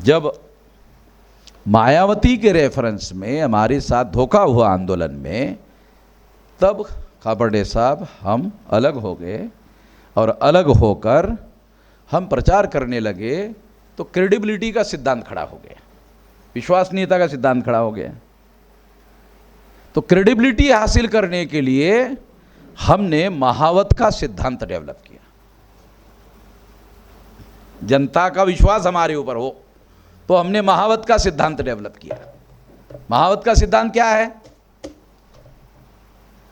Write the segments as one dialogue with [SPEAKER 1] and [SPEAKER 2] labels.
[SPEAKER 1] जब मायावती के रेफरेंस में हमारे साथ धोखा हुआ आंदोलन में, तब खापर्डे साहब हम अलग हो गए और अलग होकर हम प्रचार करने लगे तो क्रेडिबिलिटी का सिद्धांत खड़ा हो गया, विश्वसनीयता का सिद्धांत खड़ा हो गया। तो क्रेडिबिलिटी हासिल करने के लिए हमने महावत का सिद्धांत डेवलप किया। जनता का विश्वास हमारे ऊपर हो तो हमने महावत का सिद्धांत डेवलप किया। महावत का सिद्धांत क्या है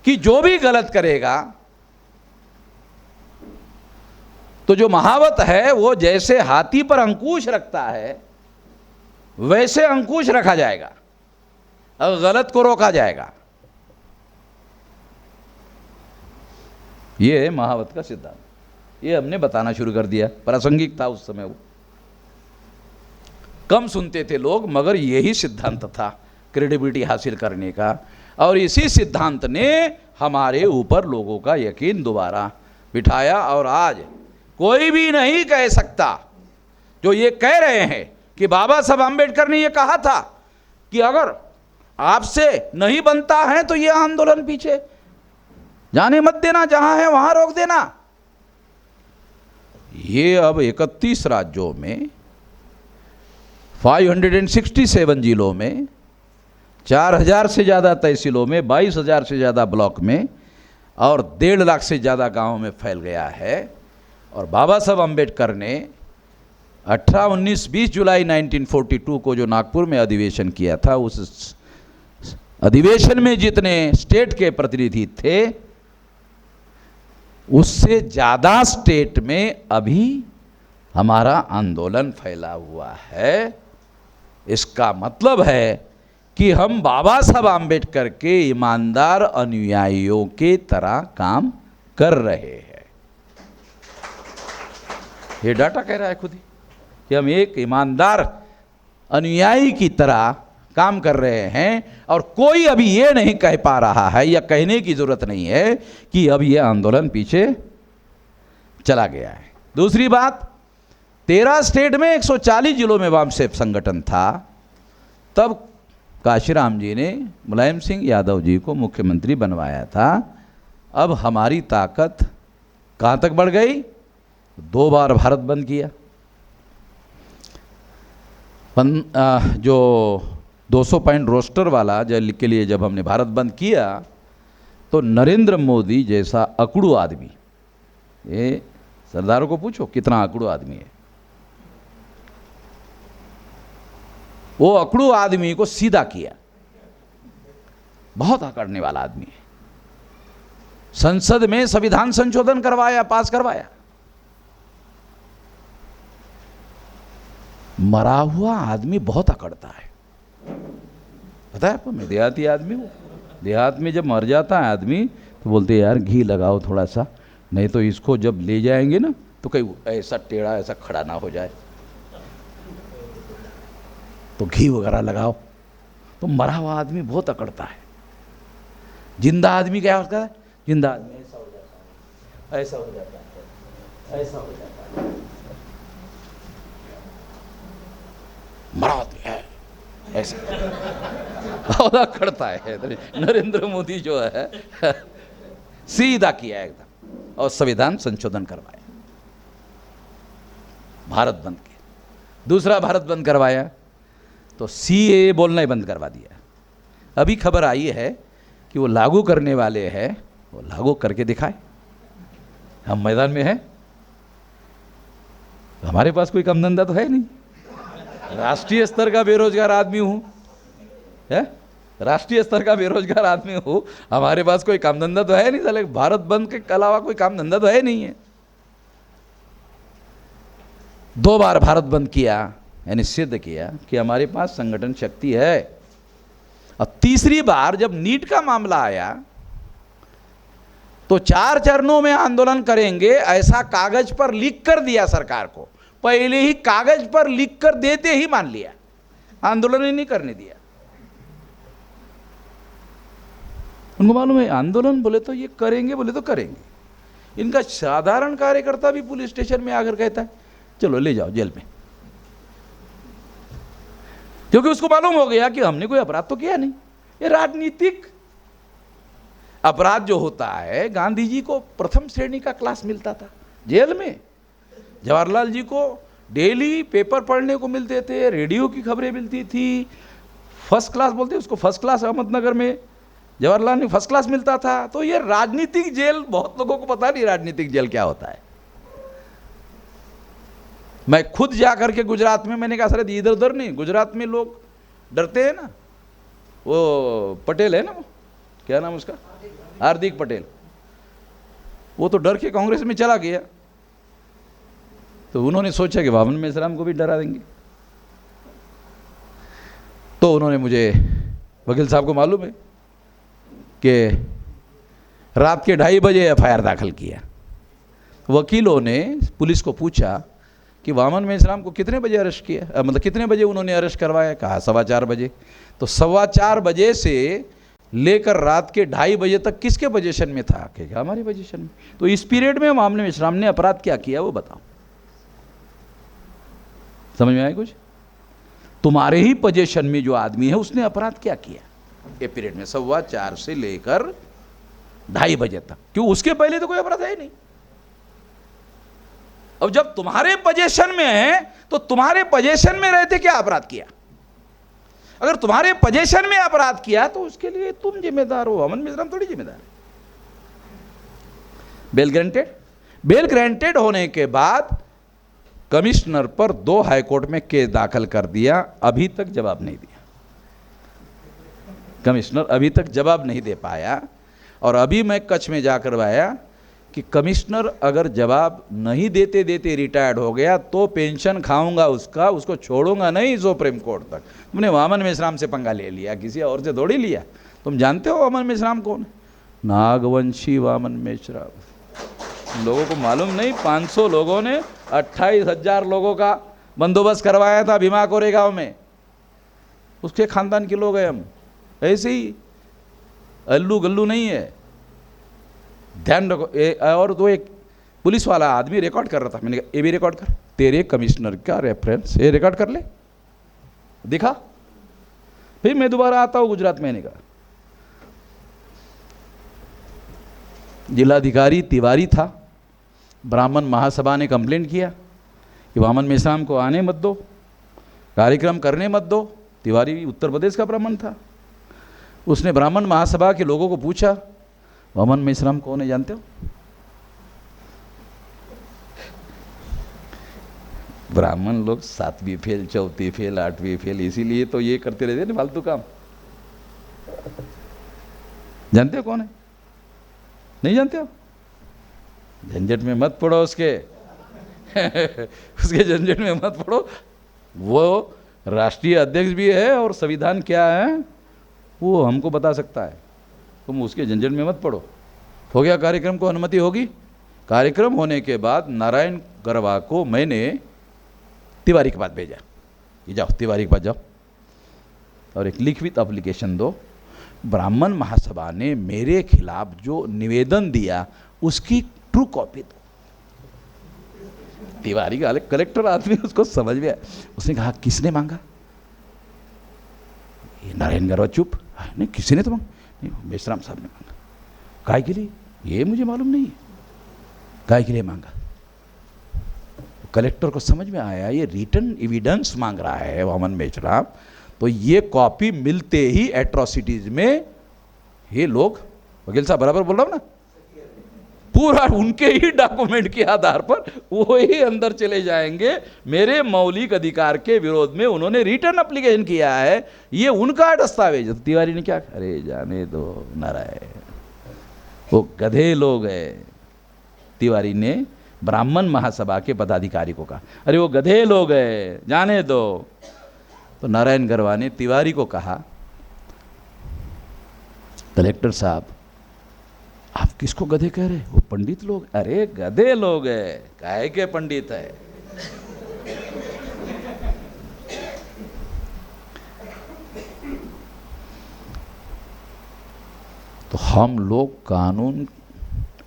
[SPEAKER 1] कि जो भी गलत करेगा, तो जो महावत है वो जैसे हाथी पर अंकुश रखता है वैसे अंकुश रखा जाएगा और गलत को रोका जाएगा। ये है महावत का सिद्धांत। ये हमने बताना शुरू कर दिया। प्रासंगिक था उस समय, वो कम सुनते थे लोग, मगर यही सिद्धांत था क्रेडिबिलिटी हासिल करने का। और इसी सिद्धांत ने हमारे ऊपर लोगों का यकीन दोबारा बिठाया। और आज कोई भी नहीं कह सकता जो ये कह रहे हैं कि बाबा साहब आम्बेडकर ने ये कहा था कि अगर आपसे नहीं बनता है तो ये आंदोलन पीछे जाने मत देना, जहां है वहां रोक देना। ये अब 31 राज्यों में 567 जिलों में 4000 से ज़्यादा तहसीलों में 22,000 से ज़्यादा ब्लॉक में और 1.5 लाख से ज़्यादा गांवों में फैल गया है। और बाबा साहब अम्बेडकर ने 18, 19, 20 जुलाई 1942 को जो नागपुर में अधिवेशन किया था, उस अधिवेशन में जितने स्टेट के प्रतिनिधि थे उससे ज़्यादा स्टेट में अभी हमारा आंदोलन फैला हुआ है। इसका मतलब है कि हम बाबा साहब आम्बेडकर के ईमानदार अनुयायियों के तरह काम कर रहे हैं। ये डाटा कह रहा है खुद ही कि हम एक ईमानदार अनुयायी की तरह काम कर रहे हैं। और कोई अभी ये नहीं कह पा रहा है या कहने की जरूरत नहीं है कि अब ये आंदोलन पीछे चला गया है। दूसरी बात, 13 स्टेट में 140 जिलों में वामसेफ संगठन था। तब काशीराम जी ने मुलायम सिंह यादव जी को मुख्यमंत्री बनवाया था। अब हमारी ताकत कहाँ तक बढ़ गई? 2 बार भारत बंद किया। जो 200 पॉइंट रोस्टर वाला जल के लिए जब हमने भारत बंद किया तो नरेंद्र मोदी जैसा अकड़ू आदमी, ये सरदारों को पूछो कितना अकड़ू आदमी है, वो अकड़ू आदमी को सीधा किया। बहुत अकड़ने वाला आदमी है। संसद में संविधान संशोधन करवाया, पास करवाया। मरा हुआ आदमी बहुत अकड़ता है, पता है आपको? मैं देहाती आदमी हूँ। देहात में जब मर जाता है आदमी तो बोलते हैं यार घी लगाओ थोड़ा सा, नहीं तो इसको जब ले जाएंगे ना तो कहीं ऐसा टेढ़ा ऐसा खड़ा ना हो जाए, तो घी वगैरह लगाओ। तो मरा हुआ आदमी बहुत अकड़ता है। जिंदा आदमी क्या होता है? जिंदा आदमी ऐसा हो जाता है, ऐसा हो जाता है, ऐसा हो जाता है। मरा आदमी है ऐसा बहुत अकड़ता है। नरेंद्र मोदी जो है सीधा किया एकदम और संविधान संशोधन करवाया, भारत बंद किया। दूसरा भारत बंद करवाया तो सीएए बोलना ही बंद करवा दिया। अभी खबर आई है कि वो लागू करने वाले हैं, वो लागू करके दिखाए। हम मैदान में हैं, हमारे पास कोई काम धंधा तो है नहीं। राष्ट्रीय स्तर का बेरोजगार आदमी हूँ, है राष्ट्रीय स्तर का बेरोजगार आदमी हूँ, हमारे पास कोई काम धंधा तो है नहीं। साले भारत बंद के अलावा कोई काम धंधा तो है नहीं है। 2 बार भारत बंद किया, यानी सिद्ध किया कि हमारे पास संगठन शक्ति है। और तीसरी बार जब नीट का मामला आया तो 4 चरणों में आंदोलन करेंगे ऐसा कागज पर लिख कर दिया सरकार को। पहले ही कागज पर लिख कर देते ही मान लिया, आंदोलन ही नहीं करने दिया। उनको मालूम है आंदोलन बोले तो ये करेंगे, बोले तो करेंगे। इनका साधारण कार्यकर्ता भी पुलिस स्टेशन में आकर कहता है चलो ले जाओ जेल में, क्योंकि उसको मालूम हो गया कि हमने कोई अपराध तो किया नहीं। ये राजनीतिक अपराध जो होता है, गांधी जी को प्रथम श्रेणी का क्लास मिलता था जेल में, जवाहरलाल जी को डेली पेपर पढ़ने को मिलते थे, रेडियो की खबरें मिलती थी, फर्स्ट क्लास बोलते उसको, फर्स्ट क्लास अहमदनगर में जवाहरलाल ने फर्स्ट क्लास मिलता था। तो ये राजनीतिक जेल, बहुत लोगों को पता नहीं राजनीतिक जेल क्या होता है। मैं खुद जा करके गुजरात में, मैंने कहा सर इधर उधर नहीं, गुजरात में लोग डरते हैं ना, वो पटेल है ना, वो क्या नाम उसका, हार्दिक पटेल, वो तो डर के कांग्रेस में चला गया। तो उन्होंने सोचा कि वामन मेश्राम को भी डरा देंगे। तो उन्होंने मुझे, वकील साहब को मालूम है कि रात के 2:30 बजे एफआईआर दाखिल किया। वकीलों ने पुलिस को पूछा कि वामन मेश्राम को कितने बजे अरेस्ट किया, मतलब कितने बजे उन्होंने अरेस्ट करवाया। कहा 4:15 बजे। तो 4:15 बजे से लेकर रात के 2:30 बजे तक किसके पोजीशन में था? क्या हमारी पोजीशन में। तो इस पीरियड में वामन मेश्राम ने अपराध क्या किया वो बताओ। समझ में आया कुछ? तुम्हारे ही पोजीशन में जो आदमी है उसने अपराध क्या किया ये पीरियड में, 4:15 से लेकर 2:30 बजे तक। क्यों? उसके पहले तो कोई अपराध है ही नहीं। अब जब तुम्हारे पोजीशन में है तो तुम्हारे पोजीशन में रहते क्या अपराध किया। अगर तुम्हारे पोजीशन में अपराध किया तो उसके लिए तुम जिम्मेदार हो, वामन मेश्राम थोड़ी जिम्मेदार है। बेल ग्रांटेड, बेल ग्रांटेड होने के बाद कमिश्नर पर 2 हाईकोर्ट में केस दाखिल कर दिया, अभी तक जवाब नहीं दिया। कमिश्नर अभी तक जवाब नहीं दे पाया। और अभी मैं कच्छ में जाकर आया कि कमिश्नर अगर जवाब नहीं देते देते रिटायर्ड हो गया तो पेंशन खाऊंगा उसका, उसको छोड़ूंगा नहीं सुप्रीम कोर्ट तक। तुमने वामन मेश्राम से पंगा ले लिया, किसी और से थोड़ी लिया। तुम जानते हो वामन मेश्राम कौन है? नागवंशी वामन मेश्राम। लोगों को मालूम नहीं, 500 लोगों ने 28,000 लोगों का बंदोबस्त करवाया था भीमा कोरेगांव में, उसके खानदान के लोग हैं हम। ऐसे ही अल्लू गल्लू नहीं है, ध्यान रखो। और तो एक पुलिस वाला आदमी रिकॉर्ड कर रहा था, मैंने कहा ये भी रिकॉर्ड कर, तेरे कमिश्नर का रेफरेंस ये रिकॉर्ड कर ले, दिखा। फिर मैं दोबारा आता हूँ गुजरात में, कहा जिलाधिकारी तिवारी था, ब्राह्मण महासभा ने कंप्लेंट किया कि वामन मेश्राम को आने मत दो, कार्यक्रम करने मत दो। तिवारी उत्तर प्रदेश का ब्राह्मण था। उसने ब्राह्मण महासभा के लोगों को पूछा वामन मेश्राम कौन है जानते हो? ब्राह्मण लोग 7वीं फेल, 4थी फेल, 8वीं फेल, इसीलिए तो ये करते रहते हैं फालतू काम। जानते हो कौन है? नहीं जानते हो? झंझट में मत पड़ो उसके उसके झंझट में मत पड़ो। वो राष्ट्रीय अध्यक्ष भी है और संविधान क्या है वो हमको बता सकता है। तुम उसके झंझट में मत पड़ो। हो गया कार्यक्रम को अनुमति होगी। कार्यक्रम होने के बाद नारायण गरवा को मैंने तिवारी के पास भेजा, ये जाओ तिवारी के पास जाओ और एक लिखित एप्लीकेशन दो। ब्राह्मण महासभा ने मेरे खिलाफ जो निवेदन दिया उसकी ट्रू कॉपी दो। तिवारी का कलेक्टर आदमी, उसको समझ में आया। उसने कहा किसने मांगा? ये नारायण गरवा चुप, नहीं किसी ने तो मांगा नहीं, मेश्राम साहब ने मांगा। काय के लिए? ये मुझे मालूम नहीं है काय के लिए मांगा। कलेक्टर को समझ में आया ये रिटन एविडेंस मांग रहा है वामन मेश्राम, तो ये कॉपी मिलते ही एट्रोसिटीज में ये लोग, वकील साहब बराबर बोल रहा हूं ना, पूरा उनके ही डॉक्यूमेंट के आधार पर वो ही अंदर चले जाएंगे। मेरे मौलिक अधिकार के विरोध में उन्होंने रिटर्न एप्लीकेशन किया है, ये उनका दस्तावेज। तिवारी ने क्या, अरे जाने दो नारायण, वो गधे लोग हैं। तिवारी ने ब्राह्मण महासभा के पदाधिकारी को कहा, अरे वो गधे लोग हैं, जाने दो। तो नारायण गरवा ने तिवारी को कहा, कलेक्टर साहब आप किसको गधे कह रहे? वो पंडित लोग। अरे गधे लोग हैं, काहे के पंडित है? तो हम लोग कानून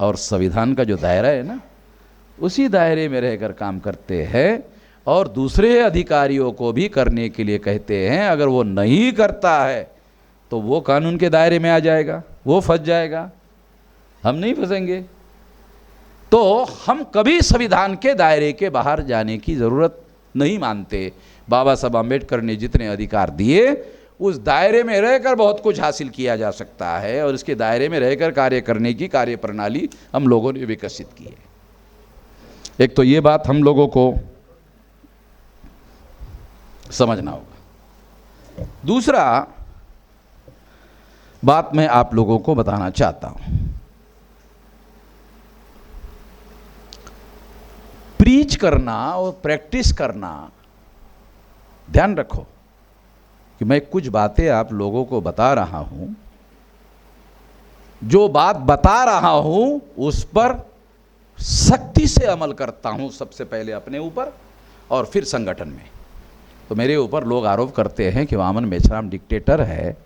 [SPEAKER 1] और संविधान का जो दायरा है ना, उसी दायरे में रहकर काम करते हैं और दूसरे अधिकारियों को भी करने के लिए कहते हैं। अगर वो नहीं करता है तो वो कानून के दायरे में आ जाएगा, वो फंस जाएगा, हम नहीं फंसेंगे। तो हम कभी संविधान के दायरे के बाहर जाने की ज़रूरत नहीं मानते। बाबा साहब आम्बेडकर ने जितने अधिकार दिए उस दायरे में रहकर बहुत कुछ हासिल किया जा सकता है, और इसके दायरे में रहकर कार्य करने की कार्य प्रणाली हम लोगों ने विकसित की है। एक तो ये बात हम लोगों को समझना होगा। दूसरा बात मैं आप लोगों को बताना चाहता हूं, प्रीच करना और प्रैक्टिस करना, ध्यान रखो कि मैं कुछ बातें आप लोगों को बता रहा हूं, जो बात बता रहा हूं उस पर सख्ती से अमल करता हूं, सबसे पहले अपने ऊपर और फिर संगठन में। तो मेरे ऊपर लोग आरोप करते हैं कि वामन मेश्राम डिक्टेटर है।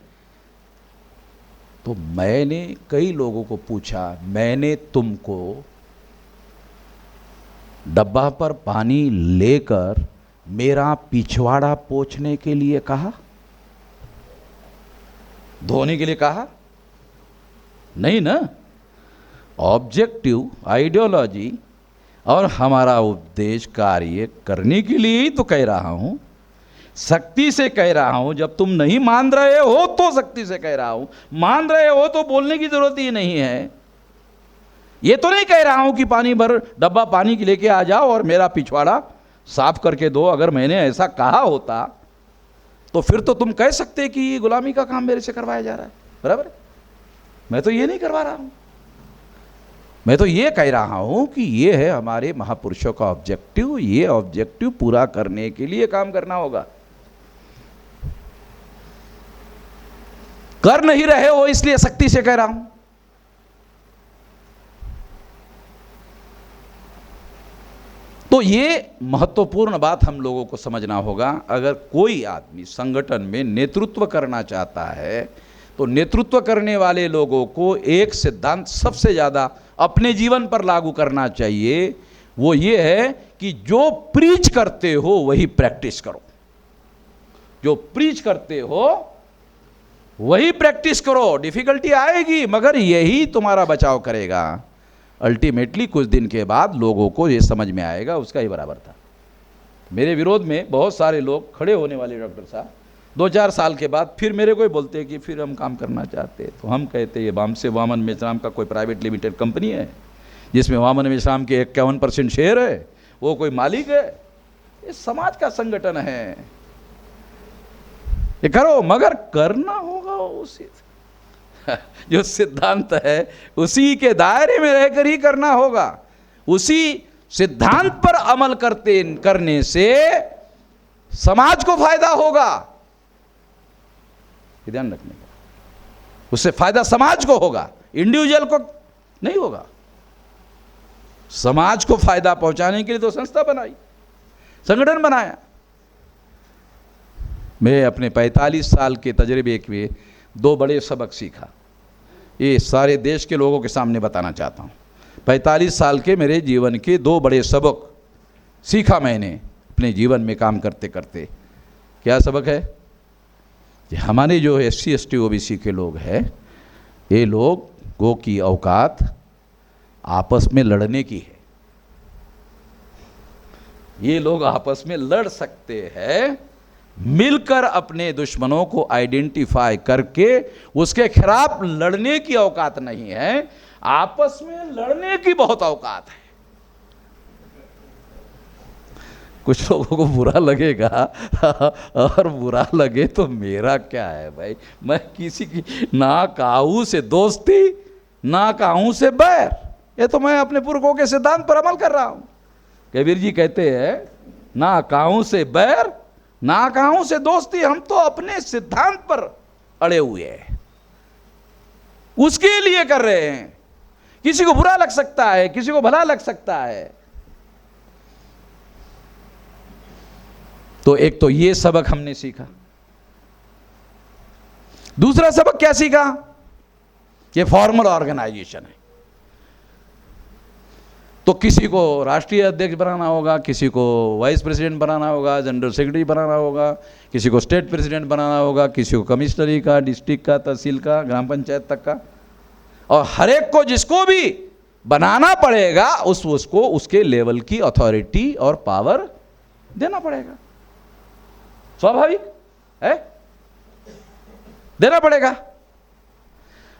[SPEAKER 1] तो मैंने कई लोगों को पूछा, मैंने तुमको डब्बा पर पानी लेकर मेरा पिछवाड़ा पोंछने के लिए कहा, धोने के लिए कहा? नहीं ना। ऑब्जेक्टिव आइडियोलॉजी और हमारा उपदेश कार्य करने के लिए ही तो कह रहा हूं, सख्ती से कह रहा हूं। जब तुम नहीं मान रहे हो तो सख्ती से कह रहा हूं, मान रहे हो तो बोलने की जरूरत ही नहीं है। ये तो नहीं कह रहा हूं कि पानी भर डब्बा पानी की लेके आ जाओ और मेरा पिछवाड़ा साफ करके दो। अगर मैंने ऐसा कहा होता तो फिर तो तुम कह सकते कि ये गुलामी का काम मेरे से करवाया जा रहा है, बराबर? मैं तो ये नहीं करवा रहा हूं, मैं तो ये कह रहा हूं कि ये है हमारे महापुरुषों का ऑब्जेक्टिव, ये ऑब्जेक्टिव पूरा करने के लिए काम करना होगा। कर नहीं रहे हो इसलिए सख्ती से कह रहा हूं। तो ये महत्वपूर्ण बात हम लोगों को समझना होगा। अगर कोई आदमी संगठन में नेतृत्व करना चाहता है तो नेतृत्व करने वाले लोगों को एक सिद्धांत सबसे ज़्यादा अपने जीवन पर लागू करना चाहिए। वो ये है कि जो प्रीच करते हो वही प्रैक्टिस करो, जो प्रीच करते हो वही प्रैक्टिस करो। डिफिकल्टी आएगी मगर यही तुम्हारा बचाव करेगा। अल्टीमेटली कुछ दिन के बाद लोगों को ये समझ में आएगा उसका ही बराबर था। मेरे विरोध में बहुत सारे लोग खड़े होने वाले डॉक्टर साहब 2-4 साल के बाद फिर मेरे को ही बोलते कि फिर हम काम करना चाहते। तो हम कहते ये वामन मेश्राम का कोई प्राइवेट लिमिटेड कंपनी है जिसमें वामन मेश्राम के 51% शेयर है, वो कोई मालिक है? ये समाज का संगठन है, ये करो, मगर करना होगा उसी जो सिद्धांत है उसी के दायरे में रहकर ही करना होगा। उसी सिद्धांत पर अमल करने से समाज को फायदा होगा, ध्यान रखने का। उससे फायदा समाज को होगा, इंडिविजुअल को नहीं होगा। समाज को फायदा पहुंचाने के लिए तो संस्था बनाई, संगठन बनाया। मैं अपने 45 साल के तजर्बे के 2 बड़े सबक सीखा, ये सारे देश के लोगों के सामने बताना चाहता हूँ। 45 साल के मेरे जीवन के 2 बड़े सबक सीखा मैंने अपने जीवन में काम करते करते। क्या सबक है? कि हमारे जो SC ST OBC के लोग हैं, ये लोगों की औकात आपस में लड़ने की है। ये लोग आपस में लड़ सकते हैं, मिलकर अपने दुश्मनों को आइडेंटिफाई करके उसके खिलाफ लड़ने की औकात नहीं है, आपस में लड़ने की बहुत औकात है। कुछ लोगों को बुरा लगेगा और बुरा लगे तो मेरा क्या है भाई, मैं किसी की ना काऊ से दोस्ती ना काऊ से बैर, ये तो मैं अपने पुरखों के सिद्धांत पर अमल कर रहा हूं। कबीर जी कहते हैं ना काऊ से बैर ना काऊ से दोस्ती, हम तो अपने सिद्धांत पर अड़े हुए हैं, उसके लिए कर रहे हैं। किसी को बुरा लग सकता है, किसी को भला लग सकता है। तो एक तो ये सबक हमने सीखा। दूसरा सबक क्या सीखा? ये फॉर्मल ऑर्गेनाइजेशन है। तो किसी को राष्ट्रीय अध्यक्ष बनाना होगा, किसी को वाइस प्रेसिडेंट बनाना होगा, जनरल सेक्रेटरी बनाना होगा, किसी को स्टेट प्रेसिडेंट बनाना होगा, किसी को कमिश्नरी का, डिस्ट्रिक्ट का, तहसील का, ग्राम पंचायत तक का, और हर एक को जिसको भी बनाना पड़ेगा उसको उसके लेवल की अथॉरिटी और पावर देना पड़ेगा। स्वाभाविक है, देना पड़ेगा।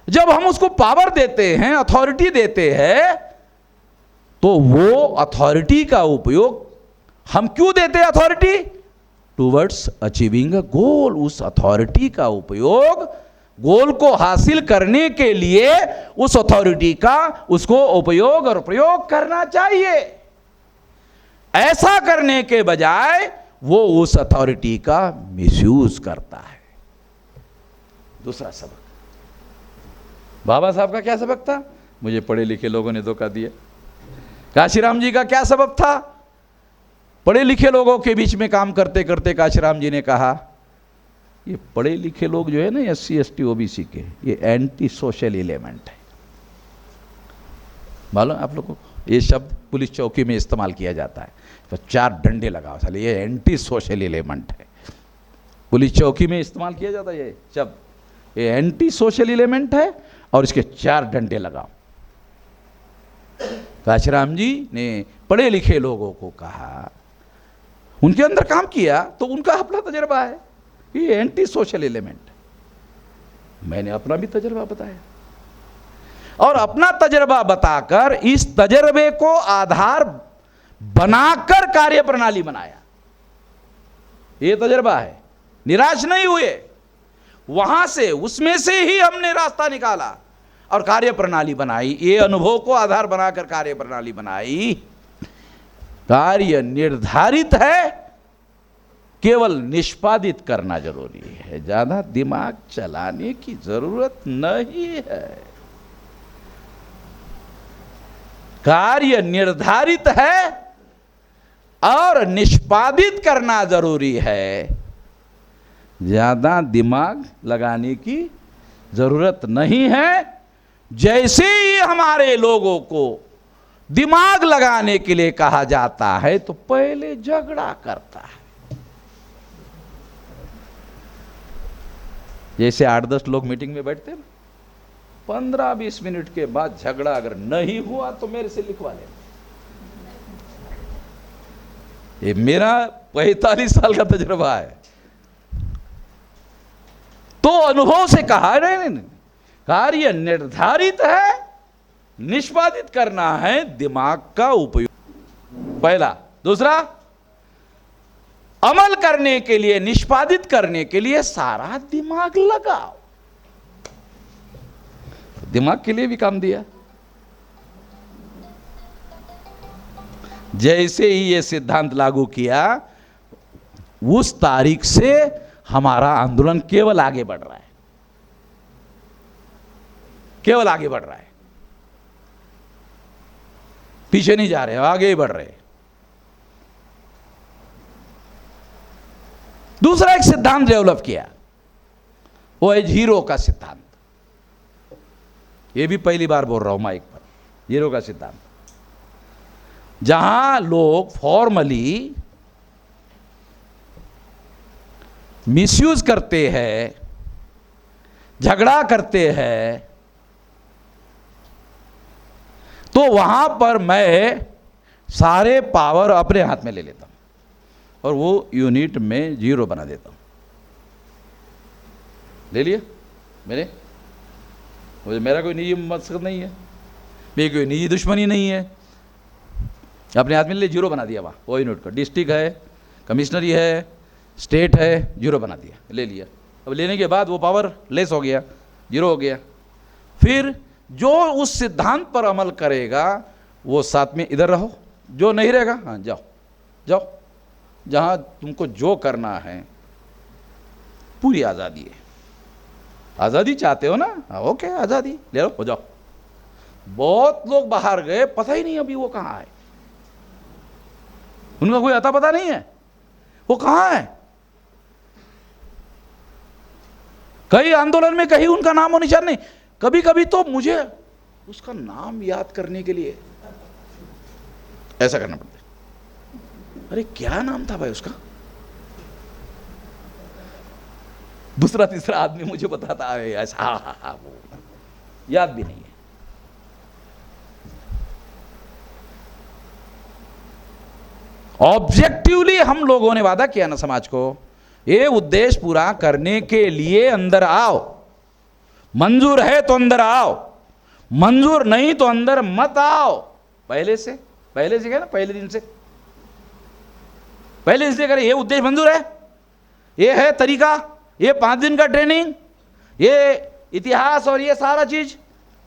[SPEAKER 1] जब हम उसको पावर देते हैं, अथॉरिटी देते हैं, तो वो अथॉरिटी का उपयोग हम क्यों देते हैं? अथॉरिटी टूवर्ड्स अचीविंग अ गोल। उस अथॉरिटी का उपयोग गोल को हासिल करने के लिए उस अथॉरिटी का उसको उपयोग और प्रयोग करना चाहिए। ऐसा करने के बजाय वो उस अथॉरिटी का मिसयूज करता है। दूसरा सबक, बाबा साहब का क्या सबक था? मुझे पढ़े लिखे लोगों ने धोखा दिया। काशीराम जी का क्या सबक था? पढ़े लिखे लोगों के बीच में काम करते करते काशीराम जी ने कहा, ये पढ़े लिखे लोग जो है ना, SC ST OBC के, ये एंटी सोशल एलिमेंट है। मालूम आप लोगों को ये शब्द पुलिस चौकी में इस्तेमाल किया जाता है, तो 4 डंडे लगाओ साले, ये एंटी सोशल एलिमेंट है। पुलिस चौकी में इस्तेमाल किया जाता है ये शब्द, ये एंटी सोशल एलिमेंट है और इसके 4 डंडे लगाओ। काशीराम जी ने पढ़े लिखे लोगों को कहा, उनके अंदर काम किया, तो उनका अपना तजर्बा है, ये एंटी सोशल एलिमेंट। मैंने अपना भी तजर्बा बताया और अपना तजर्बा बताकर इस तजर्बे को आधार बनाकर कार्य प्रणाली बनाया। ये तजर्बा है, निराश नहीं हुए, वहां से उसमें से ही हमने रास्ता निकाला और कार्य प्रणाली बनाई। ये अनुभव को आधार बनाकर कार्य प्रणाली बनाई। कार्य निर्धारित है, केवल निष्पादित करना जरूरी है, ज्यादा दिमाग चलाने की जरूरत नहीं है। कार्य निर्धारित है और निष्पादित करना जरूरी है, ज्यादा दिमाग लगाने की जरूरत नहीं है। जैसे ही हमारे लोगों को दिमाग लगाने के लिए कहा जाता है तो पहले झगड़ा करता है। जैसे 8-10 लोग मीटिंग में बैठते हैं, 15-20 मिनट के बाद झगड़ा अगर नहीं हुआ तो मेरे से लिखवा लेना। ये मेरा 45 साल का तजुर्बा है। तो अनुभव से कहा, नहीं, कार्य निर्धारित है, निष्पादित करना है, दिमाग का उपयोग पहला। दूसरा, अमल करने के लिए, निष्पादित करने के लिए सारा दिमाग लगाओ। दिमाग के लिए भी काम दिया। जैसे ही ये सिद्धांत लागू किया, उस तारीख से हमारा आंदोलन केवल आगे बढ़ रहा है, केवल आगे बढ़ रहा है, पीछे नहीं जा रहे, आगे ही बढ़ रहे। दूसरा एक सिद्धांत डेवलप किया, वो है जीरो का सिद्धांत। ये भी पहली बार बोल रहा हूं माइक पर, जीरो का सिद्धांत। जहां लोग फॉर्मली मिसयूज करते हैं, झगड़ा करते हैं, तो वहां पर मैं सारे पावर अपने हाथ में ले लेता हूं और वो यूनिट में जीरो बना देता हूं। ले लिया मेरा कोई निजी मकसद नहीं है, मेरी कोई निजी दुश्मनी नहीं है, अपने हाथ में ले जीरो बना दिया। वहाँ वो यूनिट का डिस्ट्रिक्ट है, कमिश्नरी है, स्टेट है, जीरो बना दिया, ले लिया। अब लेने के बाद वो पावर लेस हो गया, जीरो हो गया। फिर जो उस सिद्धांत पर अमल करेगा वो साथ में इधर रहो, जो नहीं रहेगा हाँ जाओ जाओ, जहाँ तुमको जो करना है, पूरी आज़ादी है। आज़ादी चाहते हो ना, ओके आज़ादी ले लो, हो जाओ। बहुत लोग बाहर गए, पता ही नहीं अभी वो कहाँ है, उनका कोई अता पता नहीं है वो कहाँ है। कई आंदोलन में कहीं उनका नाम और निशान नहीं। कभी कभी तो मुझे उसका नाम याद करने के लिए ऐसा करना पड़ता है। अरे क्या नाम था भाई उसका, दूसरा तीसरा आदमी मुझे बताता है ऐसा, हाँ वो याद भी नहीं है। ऑब्जेक्टिवली हम लोगों ने वादा किया ना समाज को, ये उद्देश्य पूरा करने के लिए अंदर आओ, मंजूर है तो अंदर आओ, मंजूर नहीं तो अंदर मत आओ। पहले से क्या ना, पहले दिन से करें। ये उद्देश्य मंजूर है, ये है तरीका, ये 5 दिन का ट्रेनिंग, ये इतिहास और ये सारा चीज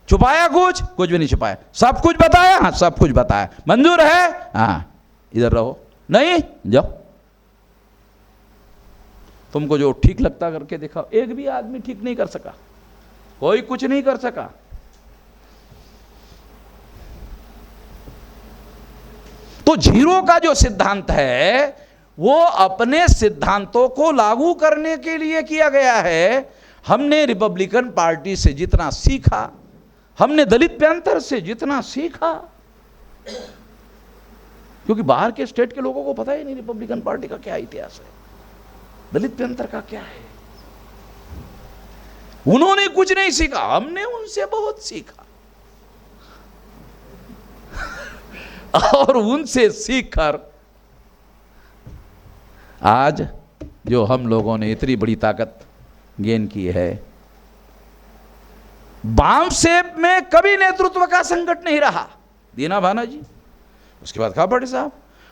[SPEAKER 1] छुपाया, कुछ भी नहीं छुपाया, सब कुछ बताया, हाँ सब कुछ बताया, मंजूर है, हाँ इधर रहो, नहीं जाओ। तुमको जो ठीक लगता करके दिखाओ। एक भी आदमी ठीक नहीं कर सका, कोई कुछ नहीं कर सका। तो जीरो का जो सिद्धांत है वो अपने सिद्धांतों को लागू करने के लिए किया गया है। हमने रिपब्लिकन पार्टी से जितना सीखा, हमने दलित पैंथर से जितना सीखा, क्योंकि बाहर के स्टेट के लोगों को पता ही नहीं रिपब्लिकन पार्टी का क्या इतिहास है, दलित पैंथर का क्या है। उन्होंने कुछ नहीं सीखा, हमने उनसे बहुत सीखा और उनसे सीखकर आज जो हम लोगों ने इतनी बड़ी ताकत गेन की है। बाम सेब में कभी नेतृत्व का संकट नहीं रहा, दीना भाना जी, उसके बाद खाबड़े साहब,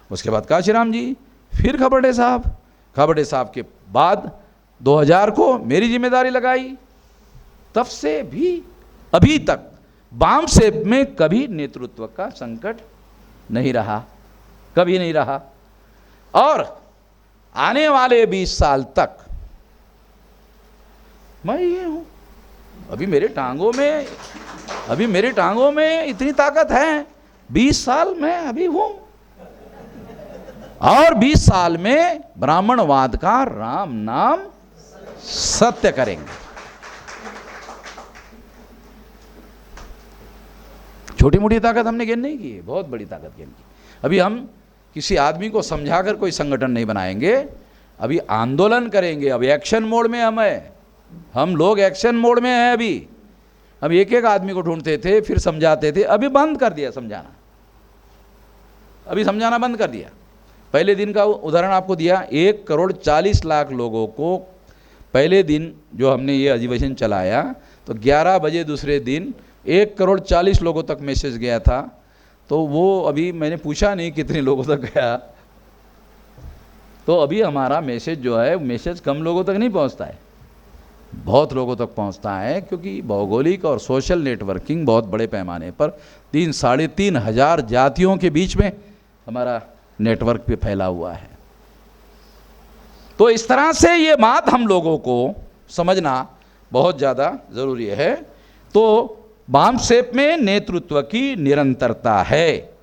[SPEAKER 1] उसके बाद काशीराम जी, फिर खाबड़े साहब के बाद 2000 को मेरी जिम्मेदारी लगाई, तब से भी अभी तक बाम सेब में कभी नेतृत्व का संकट नहीं रहा, कभी नहीं रहा। और आने वाले 20 साल तक मैं ये हूं। अभी मेरे टांगों में इतनी ताकत है, 20 साल मैं अभी हूं, और 20 साल में ब्राह्मणवाद का राम नाम सत्य करेंगे। छोटी मोटी ताकत हमने गेन नहीं की, बहुत बड़ी ताकत गेन की। अभी हम किसी आदमी को समझाकर कोई संगठन नहीं बनाएंगे, अभी आंदोलन करेंगे। अभी एक्शन मोड में हम लोग एक्शन मोड में हैं। अभी हम एक आदमी को ढूंढते थे, फिर समझाते थे, अभी बंद कर दिया समझाना, अभी समझाना बंद कर दिया। पहले दिन का उदाहरण आपको दिया, 1,40,00,000 लोगों को पहले दिन जो हमने ये अधिवेशन चलाया तो 11 बजे दूसरे दिन 1,40,00,000 लोगों तक मैसेज गया था। तो वो अभी मैंने पूछा नहीं कितने लोगों तक गया, तो अभी हमारा मैसेज जो है, मैसेज कम लोगों तक नहीं पहुंचता है, बहुत लोगों तक पहुंचता है, क्योंकि भौगोलिक और सोशल नेटवर्किंग बहुत बड़े पैमाने पर 3-3.5 हजार जातियों के बीच में हमारा नेटवर्क पे फैला हुआ है। तो इस तरह से ये बात हम लोगों को समझना बहुत ज़्यादा ज़रूरी है। तो बाम सेब में नेतृत्व की निरंतरता है,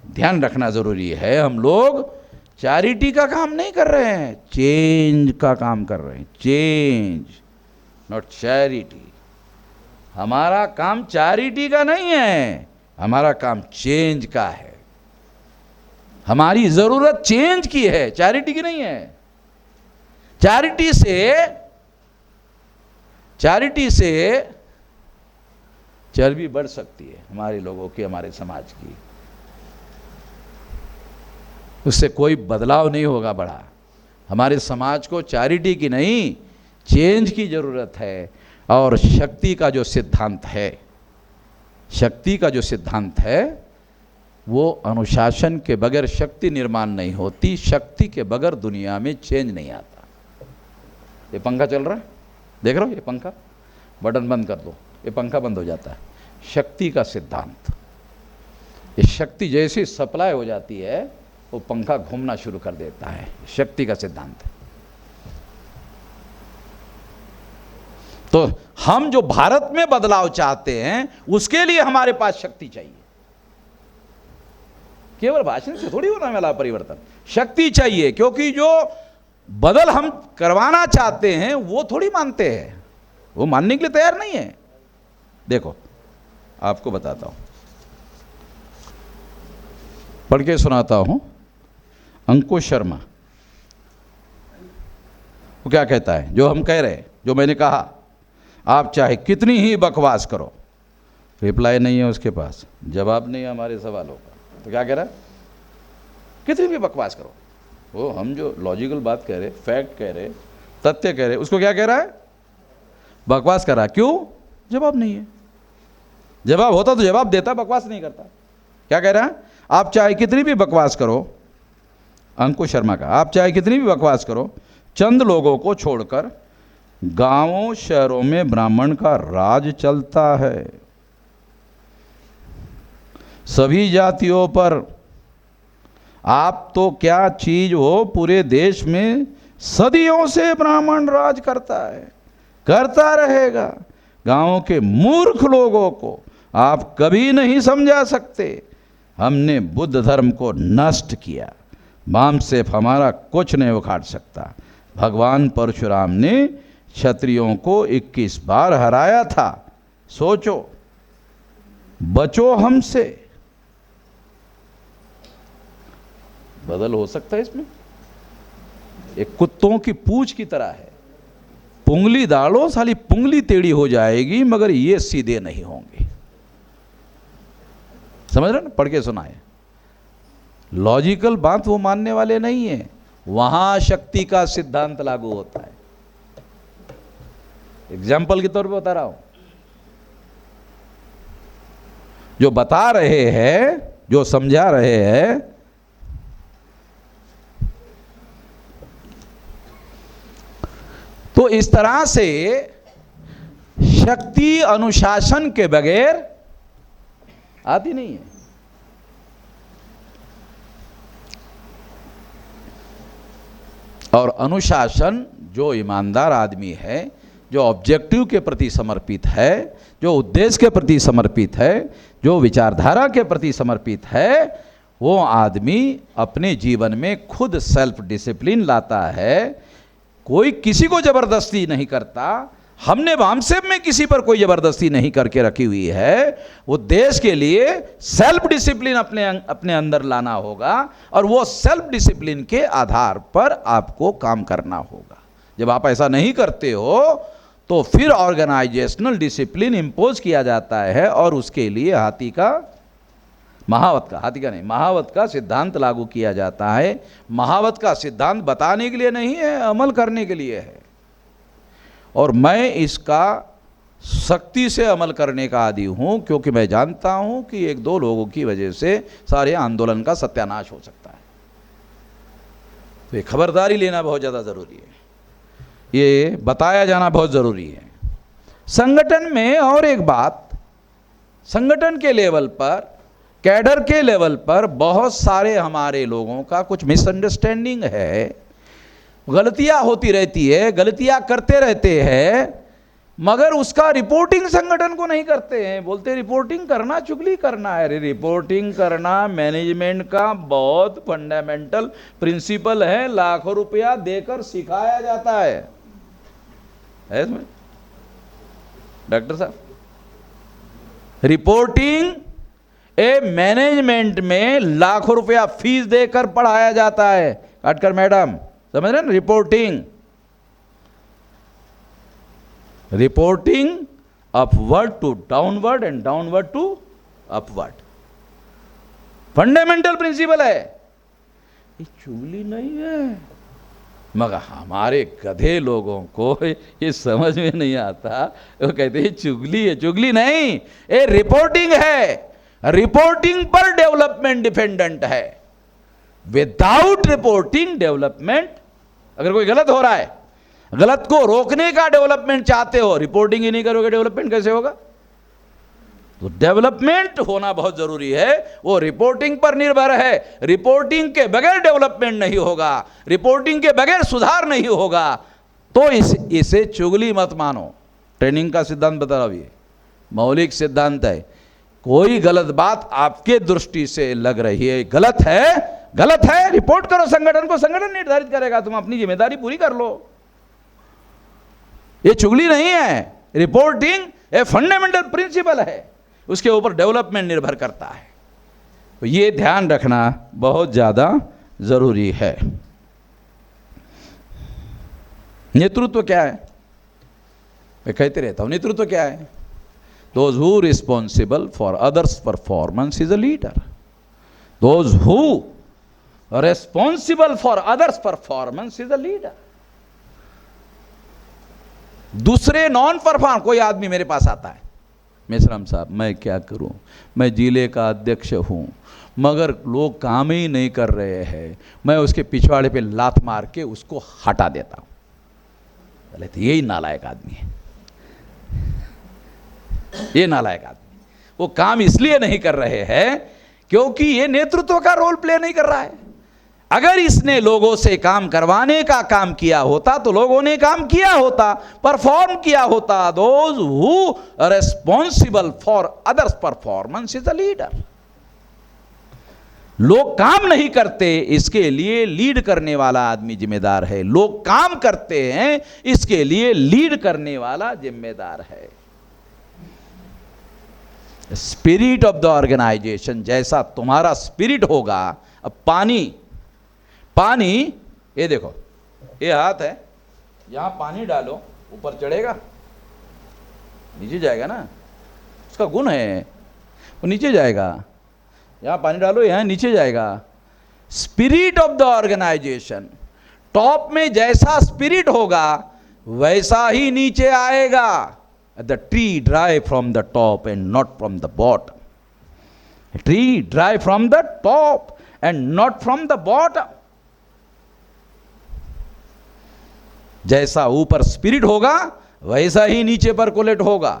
[SPEAKER 1] ध्यान रखना ज़रूरी है। हम लोग चैरिटी का काम नहीं कर रहे हैं, चेंज का काम कर रहे हैं, चेंज नॉट चैरिटी। हमारा काम चैरिटी का नहीं है, हमारा काम चेंज का है। हमारी ज़रूरत चेंज की है, चैरिटी की नहीं है। चैरिटी से चर्बी बढ़ सकती है हमारे लोगों की, हमारे समाज की, उससे कोई बदलाव नहीं होगा बड़ा। हमारे समाज को चैरिटी की नहीं, चेंज की ज़रूरत है। और शक्ति का जो सिद्धांत है वो अनुशासन के बगैर शक्ति निर्माण नहीं होती, शक्ति के बगैर दुनिया में चेंज नहीं आता। ये पंखा चल रहा है, देख रहे हो, ये पंखा, बटन बंद कर दो, ये पंखा बंद हो जाता है। शक्ति का सिद्धांत, ये शक्ति जैसी सप्लाई हो जाती है वो पंखा घूमना शुरू कर देता है, शक्ति का सिद्धांत। तो हम जो भारत में बदलाव चाहते हैं उसके लिए हमारे पास शक्ति चाहिए, केवल भाषण से थोड़ी होने वाला परिवर्तन, शक्ति चाहिए। क्योंकि जो बदल हम करवाना चाहते हैं वो थोड़ी मानते हैं, वो मानने के लिए तैयार नहीं है। देखो आपको बताता हूं, पढ़ के सुनाता हूं। अंकुश शर्मा वो क्या कहता है, जो हम कह रहे हैं, जो मैंने कहा, आप चाहे कितनी ही बकवास करो, रिप्लाई नहीं है उसके पास, जवाब नहीं है हमारे सवालों का, तो क्या कह रहा है, कितनी भी बकवास करो। वो हम जो लॉजिकल बात कह रहे, फैक्ट कह रहे, तथ्य कह रहे, उसको क्या कह रहा है, बकवास कर रहा है। क्यों? जवाब नहीं है। जवाब होता तो जवाब देता, बकवास नहीं करता। क्या कह रहा है, आप चाहे कितनी भी बकवास करो, अंकुश शर्मा का, आप चाहे कितनी भी बकवास करो, चंद लोगों को छोड़कर गांवों शहरों में ब्राह्मण का राज चलता है। सभी जातियों पर आप तो क्या चीज हो, पूरे देश में सदियों से ब्राह्मण राज करता है, करता रहेगा। गांवों के मूर्ख लोगों को आप कभी नहीं समझा सकते। हमने बुद्ध धर्म को नष्ट किया, बाम से हमारा कुछ नहीं उखाड़ सकता। भगवान परशुराम ने क्षत्रियों को 21 बार हराया था। सोचो, बचो हमसे। बदल हो सकता है इसमें? एक कुत्तों की पूंछ की तरह है, पुंगली डालो साली पुंगली टेढ़ी हो जाएगी, मगर ये सीधे नहीं होंगे। समझ रहे ना? पढ़ के सुनाए। लॉजिकल बात वो मानने वाले नहीं है, वहां शक्ति का सिद्धांत लागू होता है। एग्जाम्पल के तौर पे बता रहा हूं, जो बता रहे हैं, जो समझा रहे हैं, तो इस तरह से शक्ति अनुशासन के बगैर आती नहीं है। और अनुशासन, जो ईमानदार आदमी है, जो ऑब्जेक्टिव के प्रति समर्पित है, जो उद्देश्य के प्रति समर्पित है, जो विचारधारा के प्रति समर्पित है, वो आदमी अपने जीवन में खुद सेल्फ डिसिप्लिन लाता है। कोई किसी को जबरदस्ती नहीं करता। हमने वामसेब में किसी पर कोई जबरदस्ती नहीं करके रखी हुई है। वो देश के लिए सेल्फ डिसिप्लिन अपने अंदर लाना होगा, और वो सेल्फ डिसिप्लिन के आधार पर आपको काम करना होगा। जब आप ऐसा नहीं करते हो तो फिर ऑर्गेनाइजेशनल डिसिप्लिन इंपोज किया जाता है, और उसके लिए महावत का सिद्धांत लागू किया जाता है। महावत का सिद्धांत बताने के लिए नहीं है, अमल करने के लिए है। और मैं इसका सख्ती से अमल करने का आदी हूं, क्योंकि मैं जानता हूं कि एक दो लोगों की वजह से सारे आंदोलन का सत्यानाश हो सकता है। तो ये खबरदारी लेना बहुत ज़्यादा ज़रूरी है, ये बताया जाना बहुत ज़रूरी है। संगठन में और एक बात, संगठन के लेवल पर, कैडर के लेवल पर बहुत सारे हमारे लोगों का कुछ मिसअंडरस्टैंडिंग है, गलतियां होती रहती है, गलतियां करते रहते हैं, मगर उसका रिपोर्टिंग संगठन को नहीं करते हैं। बोलते रिपोर्टिंग करना चुगली करना है। रिपोर्टिंग करना मैनेजमेंट का बहुत फंडामेंटल प्रिंसिपल है, लाखों रुपया देकर सिखाया जाता है इसमें डॉक्टर साहब। रिपोर्टिंग मैनेजमेंट में लाखों रुपया फीस देकर पढ़ाया जाता है। काटकर मैडम समझ रहे ना? Reporting upward to downward and downward to upward, fundamental principle है। ये चुगली नहीं है, मगर हमारे गधे लोगों को ये समझ में नहीं आता। वो कहते हैं चुगली है। चुगली नहीं, ये रिपोर्टिंग है। रिपोर्टिंग पर डेवलपमेंट डिपेंडेंट है। विदाउट रिपोर्टिंग डेवलपमेंट, अगर कोई गलत हो रहा है, गलत को रोकने का डेवलपमेंट चाहते हो, रिपोर्टिंग ही नहीं करोगे, डेवलपमेंट कैसे होगा? तो डेवलपमेंट होना बहुत जरूरी है, वो रिपोर्टिंग पर निर्भर है। रिपोर्टिंग के बगैर डेवलपमेंट नहीं होगा, रिपोर्टिंग के बगैर सुधार नहीं होगा। तो इसे चुगली मत मानो। ट्रेनिंग का सिद्धांत बता रहा हूं, ये मौलिक सिद्धांत है। कोई गलत बात आपके दृष्टि से लग रही है, गलत है, रिपोर्ट करो संगठन को, संगठन निर्धारित करेगा, तुम अपनी जिम्मेदारी पूरी कर लो। ये चुगली नहीं है। रिपोर्टिंग एक फंडामेंटल प्रिंसिपल है, उसके ऊपर डेवलपमेंट निर्भर करता है। तो ये ध्यान रखना बहुत ज़्यादा ज़रूरी है। नेतृत्व क्या है? मैं कहते रहता हूँ, नेतृत्व क्या है? Those who responsible for others' performance is a leader. Those who responsible for others' performance is a leader. दूसरे नॉन परफॉर्म, कोई आदमी मेरे पास आता है, मेसराम साहब मैं क्या करूं, मैं जिले का अध्यक्ष हूं मगर लोग काम ही नहीं कर रहे हैं, मैं उसके पिछवाड़े पे लात मार के उसको हटा देता हूं। बोले तो यही नालायक आदमी है, ये नालायक आदमी। वो काम इसलिए नहीं कर रहे हैं क्योंकि ये नेतृत्व का रोल प्ले नहीं कर रहा है। अगर इसने लोगों से काम करवाने का काम किया होता तो लोगों ने काम किया होता, परफॉर्म किया होता। Those who responsible for others performance is a leader. लोग काम नहीं करते, इसके लिए लीड करने वाला आदमी जिम्मेदार है। लोग काम करते हैं, इसके लिए लीड करने वाला जिम्मेदार है। स्पिरिट ऑफ द ऑर्गेनाइजेशन, जैसा तुम्हारा स्पिरिट होगा। अब पानी ये देखो, ये हाथ है, यहां पानी डालो ऊपर चढ़ेगा, नीचे जाएगा ना, उसका गुण है, वो नीचे जाएगा। यहां पानी डालो, यहां नीचे जाएगा। Spirit of the organisation, top में जैसा स्पिरिट होगा वैसा ही नीचे आएगा। The tree dry from the top and not from the bottom. A tree dry from the top and not from the bottom. जैसा ऊपर स्पिरिट होगा वैसा ही नीचे परकोलेट होगा।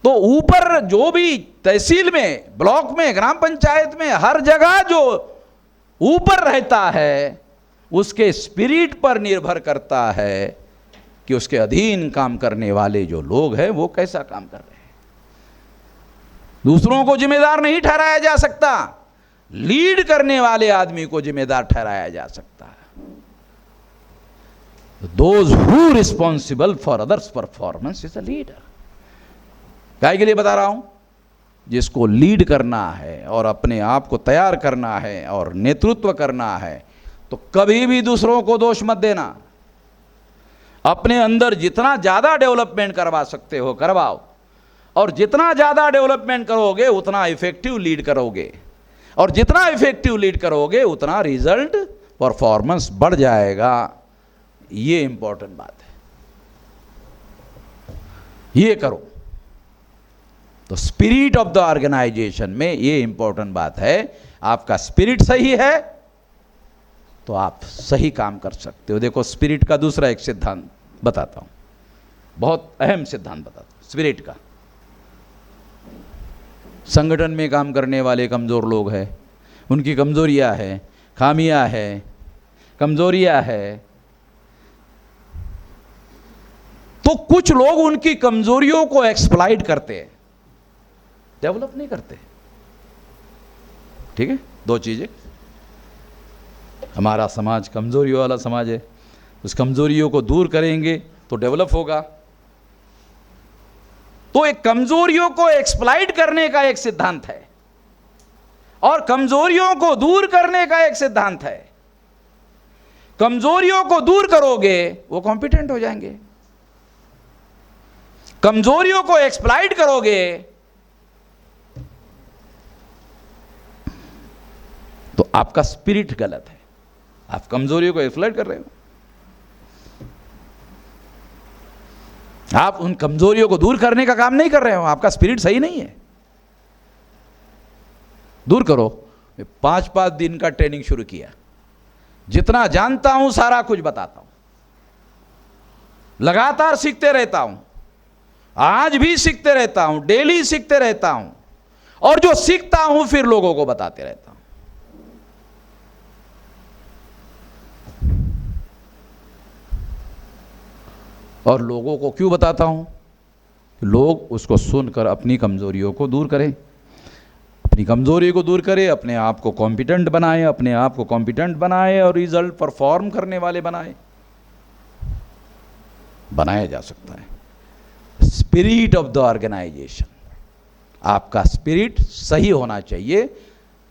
[SPEAKER 1] तो ऊपर जो भी तहसील में, ब्लॉक में, ग्राम पंचायत में, हर जगह जो ऊपर रहता है उसके स्पिरिट पर निर्भर करता है कि उसके अधीन काम करने वाले जो लोग हैं वो कैसा काम कर रहे हैं। दूसरों को जिम्मेदार नहीं ठहराया जा सकता, लीड करने वाले आदमी को जिम्मेदार ठहराया जा सकता है। Those who responsible for others performance is a leader. काय के लिए बता रहा हूं? जिसको लीड करना है और अपने आप को तैयार करना है और नेतृत्व करना है तो कभी भी दूसरों को दोष मत देना। अपने अंदर जितना ज़्यादा डेवलपमेंट करवा सकते हो करवाओ, और जितना ज़्यादा डेवलपमेंट करोगे उतना इफेक्टिव लीड करोगे, और जितना इफेक्टिव लीड करोगे उतना रिजल्ट, परफॉर्मेंस बढ़ जाएगा। ये इंपॉर्टेंट बात है, ये करो। तो स्पिरिट ऑफ द ऑर्गेनाइजेशन में ये इंपॉर्टेंट बात है। आपका स्पिरिट सही है तो आप सही काम कर सकते हो। देखो स्पिरिट का दूसरा एक सिद्धांत बताता हूं, बहुत अहम सिद्धांत बताता हूं स्पिरिट का। संगठन में काम करने वाले कमज़ोर लोग हैं, उनकी कमज़ोरियां हैं, खामियां हैं, कमज़ोरियां हैं, तो कुछ लोग उनकी कमज़ोरियों को एक्सप्लॉइट करते हैं, डेवलप नहीं करते। ठीक है, दो चीज़ें। हमारा समाज कमज़ोरियों वाला समाज है, उस कमज़ोरियों को दूर करेंगे तो डेवलप होगा। तो एक कमज़ोरियों को एक्सप्लॉइट करने का एक सिद्धांत है और कमज़ोरियों को दूर करने का एक सिद्धांत है। कमज़ोरियों को दूर करोगे वो कॉम्पिटेंट हो जाएंगे, कमज़ोरियों को एक्सप्लॉइट करोगे तो आपका स्पिरिट गलत है, आप कमजोरियों को एक्सप्लॉइट कर रहे हो। आप उन कमजोरियों को दूर करने का काम नहीं कर रहे हो, आपका स्पिरिट सही नहीं है। दूर करो। 5-5 दिन का ट्रेनिंग शुरू किया, जितना जानता हूं सारा कुछ बताता हूं, लगातार सीखते रहता हूं, आज भी सीखते रहता हूं, डेली सीखते रहता हूं, और जो सीखता हूं फिर लोगों को बताते रहता हूं। और लोगों को क्यों बताता हूं? लोग उसको सुनकर अपनी कमजोरियों को दूर करें, अपनी कमजोरी को दूर करें, अपने आप को कॉम्पिटेंट बनाएं, अपने आप को कॉम्पिटेंट बनाएं और रिजल्ट परफॉर्म करने वाले बनाया जा सकता है। स्पिरिट ऑफ द ऑर्गेनाइजेशन, आपका स्पिरिट सही होना चाहिए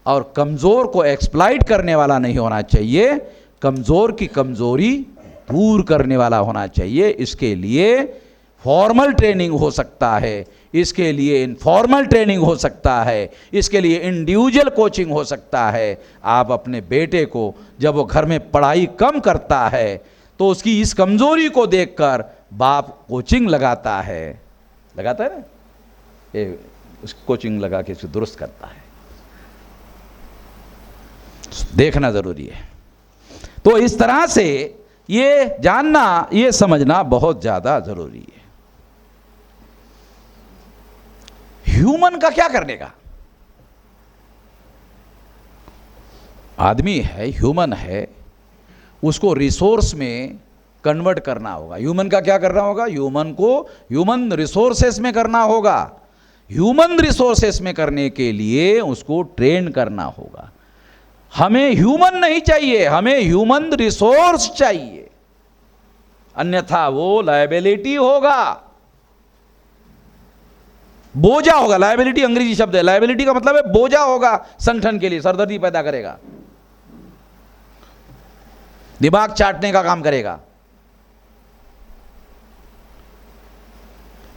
[SPEAKER 1] और कमज़ोर को एक्सप्लॉइट करने वाला नहीं होना चाहिए, कमज़ोर की कमज़ोरी दूर करने वाला होना चाहिए। इसके लिए फॉर्मल ट्रेनिंग हो सकता है, इसके लिए इनफॉर्मल ट्रेनिंग हो सकता है, इसके लिए इंडिविजुअल कोचिंग हो सकता है। आप अपने बेटे को जब वो घर में पढ़ाई कम करता है तो उसकी इस कमज़ोरी को देखकर बाप कोचिंग लगाता है ना, ये उस कोचिंग लगा के इसे दुरुस्त करता है। देखना ज़रूरी है। तो इस तरह से ये जानना, ये समझना बहुत ज़्यादा ज़रूरी है। ह्यूमन का क्या करने का? आदमी है, ह्यूमन है, उसको रिसोर्स में कन्वर्ट करना होगा। ह्यूमन का क्या करना होगा? ह्यूमन को ह्यूमन रिसोर्सेस में करना होगा। ह्यूमन रिसोर्सेस में करने के लिए उसको ट्रेन करना होगा। हमें ह्यूमन नहीं चाहिए, हमें ह्यूमन रिसोर्स चाहिए, अन्यथा वो लायबिलिटी होगा, बोझा होगा। लायबिलिटी अंग्रेजी शब्द है, लायबिलिटी का मतलब है बोझा होगा, संगठन के लिए सरदर्दी पैदा करेगा, दिमाग चाटने का काम करेगा।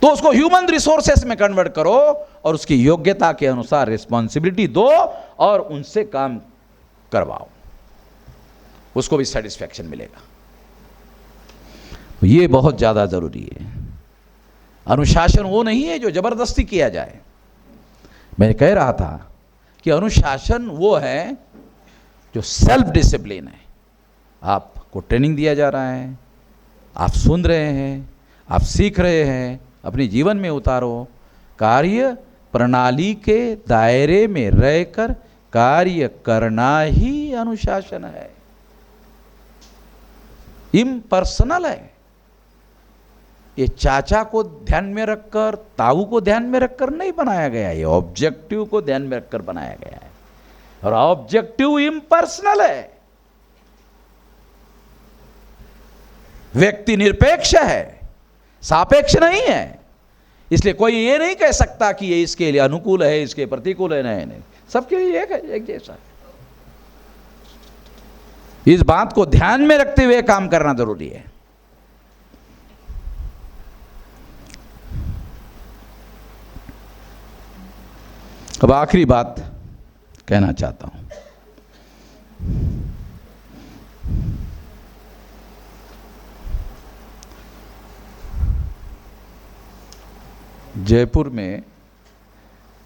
[SPEAKER 1] तो उसको ह्यूमन रिसोर्सेस में कन्वर्ट करो और उसकी योग्यता के अनुसार रिस्पॉन्सिबिलिटी दो और उनसे काम करवाओ, उसको भी सेटिस्फैक्शन मिलेगा। ये बहुत ज़्यादा ज़रूरी है। अनुशासन वो नहीं है जो ज़बरदस्ती किया जाए। मैं कह रहा था कि अनुशासन वो है जो सेल्फ डिसिप्लिन है। आपको ट्रेनिंग दिया जा रहा है, आप सुन रहे हैं, आप सीख रहे हैं, अपने जीवन में उतारो। कार्य प्रणाली के दायरे में रहकर कार्य करना ही अनुशासन है, इम्पर्सनल है। ये चाचा को ध्यान में रखकर, ताऊ को ध्यान में रखकर नहीं बनाया गया, ये ऑब्जेक्टिव को ध्यान में रखकर बनाया गया है और ऑब्जेक्टिव इम्पर्सनल है, व्यक्ति निरपेक्ष है, सापेक्ष नहीं है। इसलिए कोई ये नहीं कह सकता कि ये इसके लिए अनुकूल है, इसके प्रतिकूल है। नहीं, सबके लिए एक है, एक जैसा है। इस बात को ध्यान में रखते हुए काम करना जरूरी है। अब आखिरी बात कहना चाहता हूं। जयपुर में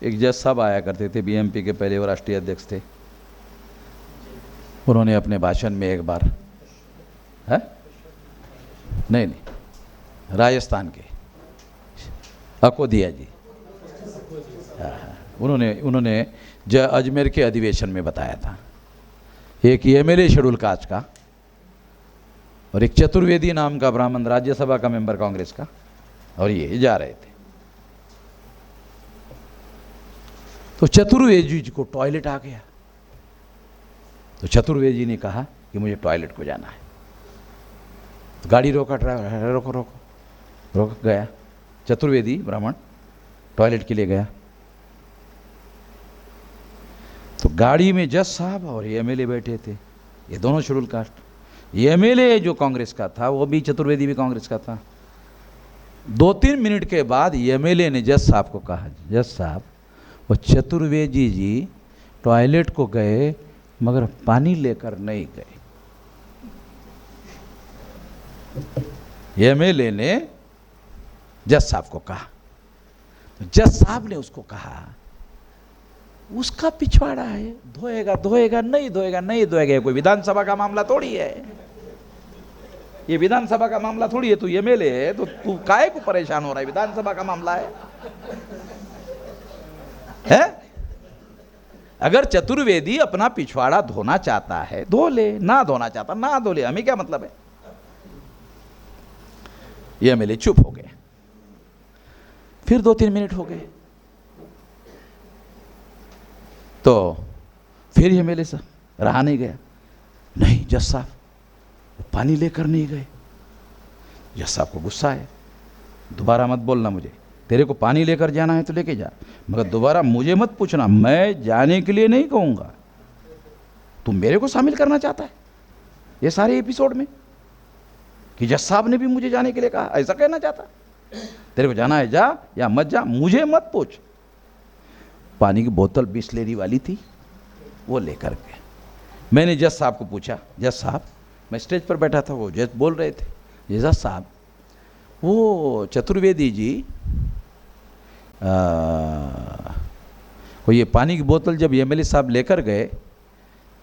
[SPEAKER 1] एक जज साहब आया करते थे, बीएमपी के पहले वो राष्ट्रीय अध्यक्ष थे। उन्होंने अपने भाषण में एक बार है नहीं, राजस्थान के अकोदिया जी, उन्होंने अजमेर के अधिवेशन में बताया था, एक एमएलए शेड्यूल कास्ट का और एक चतुर्वेदी नाम का ब्राह्मण, राज्यसभा का मेंबर कांग्रेस का, और ये जा रहे थे। तो चतुर्वेदी जी को टॉयलेट आ गया। तो चतुर्वेदी जी ने कहा कि मुझे टॉयलेट को जाना है। तो गाड़ी रोका, ड्राइवर रोको रोको रोक गया। चतुर्वेदी ब्राह्मण टॉयलेट के लिए गया। तो गाड़ी में जज साहब और एमएलए बैठे थे, ये दोनों शेड्यूल कास्ट। एमएलए जो कांग्रेस का था वो भी, चतुर्वेदी भी कांग्रेस का था। 2-3 मिनट के बाद एमएलए ने जज साहब को कहा, जज साहब वो चतुर्वेदी जी टॉयलेट को गए मगर पानी लेकर नहीं गए। एमएलए ने जज साहब को कहा। तो जज साहब ने उसको कहा, उसका पिछवाड़ा है, धोएगा धोएगा, नहीं धोएगा नहीं धोएगा। कोई विधानसभा का मामला थोड़ी है, ये विधानसभा का मामला थोड़ी है। तू एमएलए है तो तू काहे को परेशान हो रहा है? विधानसभा का मामला है। अगर चतुर्वेदी अपना पिछवाड़ा धोना चाहता है धो ले, ना धोना चाहता ना धो ले, हमें क्या मतलब है? ये एमएलए चुप हो गए। फिर 2-3 मिनट हो गए तो फिर एमएलए साहब रहा नहीं गया, नहीं जज साहब पानी लेकर नहीं गए। जज साहब को गुस्सा है, दोबारा मत बोलना मुझे, तेरे को पानी लेकर जाना है तो लेके जा, मगर दोबारा मुझे मत पूछना, मैं जाने के लिए नहीं कहूँगा। तू मेरे को शामिल करना चाहता है ये सारे एपिसोड में कि जज साहब ने भी मुझे जाने के लिए कहा, ऐसा कहना चाहता? तेरे को जाना है जा या मत जा, मुझे मत पूछ। पानी की बोतल बिस्लेरी वाली थी, वो लेकर गए। मैंने जज साहब को पूछा, जज साहब, मैं स्टेज पर बैठा था, वो जज बोल रहे थे, जज साहब वो चतुर्वेदी जी वो ये पानी की बोतल जब एमएलए साहब लेकर गए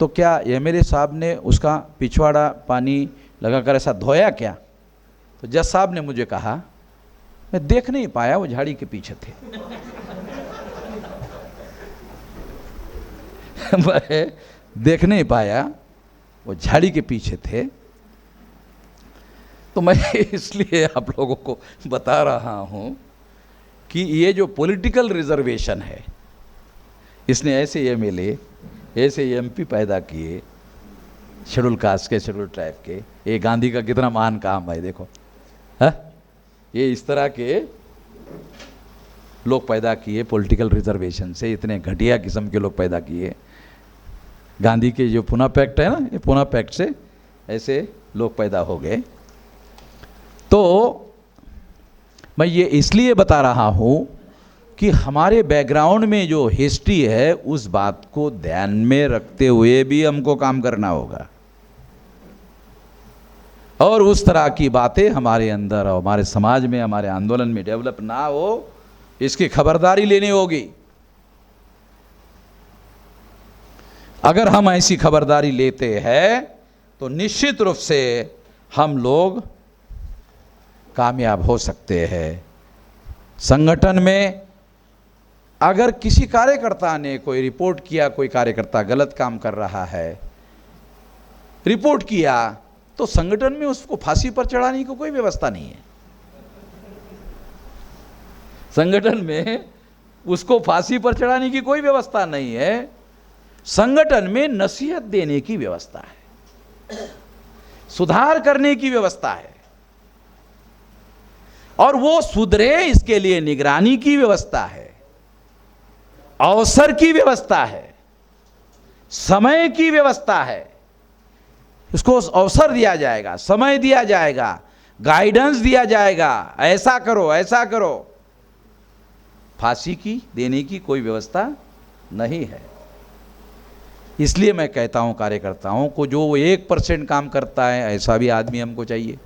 [SPEAKER 1] तो क्या एमएलए साहब ने उसका पिछवाड़ा पानी लगाकर ऐसा धोया क्या? तो जज साहब ने मुझे कहा, मैं देख नहीं पाया, वो झाड़ी के पीछे थे। मैं देख नहीं पाया, वो झाड़ी के पीछे थे। तो मैं इसलिए आप लोगों को बता रहा हूं कि ये जो पॉलिटिकल रिजर्वेशन है, इसने ऐसे एमएलए, ऐसे एमपी पैदा किए, शेड्यूल कास्ट के, शेड्यूल ट्राइब के। ये गांधी का कितना महान काम भाई, देखो है, ये इस तरह के लोग पैदा किए पॉलिटिकल रिजर्वेशन से, इतने घटिया किस्म के लोग पैदा किए। गांधी के जो पुना पैक्ट है ना, ये पुना पैक्ट से ऐसे लोग पैदा हो गए। तो मैं ये इसलिए बता रहा हूँ कि हमारे बैकग्राउंड में जो हिस्ट्री है उस बात को ध्यान में रखते हुए भी हमको काम करना होगा, और उस तरह की बातें हमारे अंदर और हमारे समाज में, हमारे आंदोलन में डेवलप ना हो, इसकी खबरदारी लेनी होगी। अगर हम ऐसी खबरदारी लेते हैं तो निश्चित रूप से हम लोग कामयाब हो सकते हैं। संगठन में अगर किसी कार्यकर्ता ने कोई रिपोर्ट किया, कोई कार्यकर्ता गलत काम कर रहा है, रिपोर्ट किया, तो संगठन में उसको फांसी पर चढ़ाने की कोई व्यवस्था नहीं है। संगठन में उसको फांसी पर चढ़ाने की कोई व्यवस्था नहीं है। संगठन में नसीहत देने की व्यवस्था है, सुधार करने की व्यवस्था है, और वो सुधरे इसके लिए निगरानी की व्यवस्था है, अवसर की व्यवस्था है, समय की व्यवस्था है। उसको अवसर दिया जाएगा, समय दिया जाएगा, गाइडेंस दिया जाएगा, ऐसा करो, ऐसा करो। फांसी की देने की कोई व्यवस्था नहीं है। इसलिए मैं कहता हूं कार्यकर्ताओं को, जो 1% काम करता है ऐसा भी आदमी हमको चाहिए,